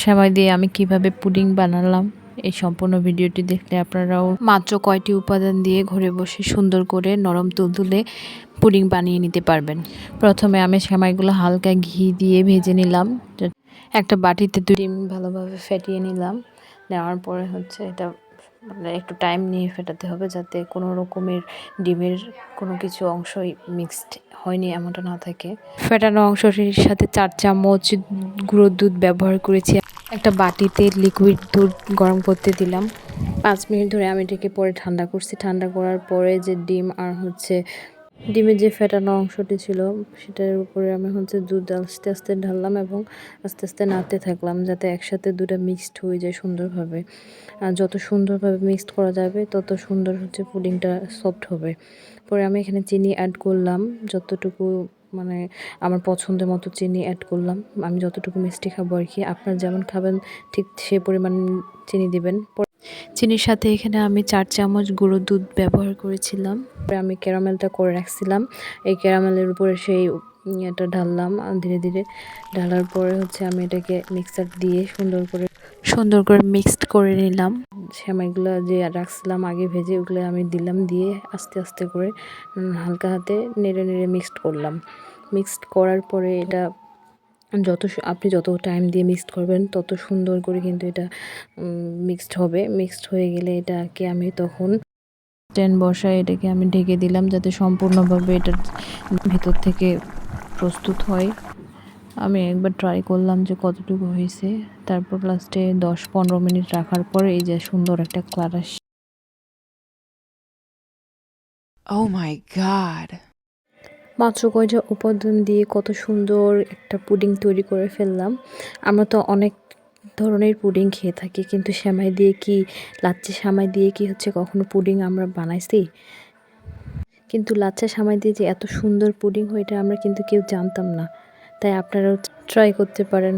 সেমাই দিয়ে আমি কিভাবে পুডিং বানালাম এই সম্পূর্ণ ভিডিওটি দেখলে আপনারাও মাত্র কয়টি উপাদান দিয়ে ঘরে বসে সুন্দর করে নরম তুলতুলে পুডিং বানিয়ে নিতে পারবেন। প্রথমে আমি সেমাইগুলো হালকা ঘি দিয়ে ভেজে নিলাম। একটা বাটিতে 2 ডিম ভালোভাবে ফেটিয়ে নিলাম। নেওয়ার পরে হচ্ছে এটা মানে একটু টাইম নিয়ে ফেটাতে হবে, যাতে কোনো রকমের ডিমের কোনো কিছু অংশই মিক্সড হয়নি এমনটা না থাকে। ফেটানো অংশটির সাথে 4 চামচ গুঁড়ো দুধ ব্যবহার করেছি। একটা বাটিতে লিকুইড দুধ গরম করতে দিলাম। 5 মিনিট ধরে আমি এটাকে পরে ঠান্ডা করছি। ঠান্ডা করার পরে যে ডিম আর হচ্ছে ডিমের যে ফেটানো অংশটি ছিল সেটার উপরে আমি হচ্ছে দুধ আস্তে আস্তে ঢাললাম এবং আস্তে আস্তে নাড়তে থাকলাম, যাতে একসাথে দুধটা মিক্সড হয়ে যায় সুন্দরভাবে। আর যত সুন্দরভাবে মিক্সড করা যাবে তত সুন্দর হচ্ছে পুডিংটা সফট হবে। পরে আমি এখানে চিনি অ্যাড করলাম, যতটুকু মানে আমার পছন্দের মতো চিনি অ্যাড করলাম। আমি যতটুকু মিষ্টি খাবো আর কি, আপনারা যেমন খাবেন ঠিক সে পরিমাণ চিনি দিবেন। চিনির সাথে এখানে আমি 4 চামচ গুঁড়ো দুধ ব্যবহার করেছিলাম। পরে আমি ক্যারামেলটা করে রাখছিলাম। এই ক্যারামেলের উপরে সেই এটা ঢাললাম ধীরে ধীরে। ঢালার পরে হচ্ছে আমি এটাকে মিক্সার দিয়ে সুন্দর করে মিক্সড করে নিলাম। সেমাইগুলো যে রাখছিলাম আগে ভেজে ওগুলো আমি দিলাম, দিয়ে আস্তে আস্তে করে হালকা হাতে নেড়ে নেড়ে মিক্সড করলাম। মিক্সড করার পরে এটা আপনি যত টাইম দিয়ে মিক্সড করবেন তত সুন্দর করে কিন্তু এটা মিক্সড হবে। মিক্সড হয়ে গেলে এটাকে আমি তখন স্ট্যান্ড বসায় এটাকে আমি ঢেকে দিলাম, যাতে সম্পূর্ণভাবে এটার ভিতর থেকে প্রস্তুত হয়। আমি একবার ট্রাই করলাম যে কতটুকু হয়েছে, তারপর লাস্টে 10-15 মিনিট রাখার পরে এই যে সুন্দর একটা কালার আসছে। Oh my God! মাত্র কয়টা উপাদান দিয়ে কত সুন্দর একটা পুডিং তৈরি করে ফেললাম। আমরা তো অনেক ধরনের পুডিং খেয়ে থাকি, কিন্তু সেমাই দিয়ে কি, লাচ্ছা সেমাই দিয়ে কি হচ্ছে কখনো পুডিং আমরা বানাইছি? কিন্তু লাচ্ছা সেমাই দিয়ে যে এত সুন্দর পুডিং হয় এটা আমরা কিন্তু কেউ জানতাম না। তাই আপনারাও ট্রাই করতে পারেন।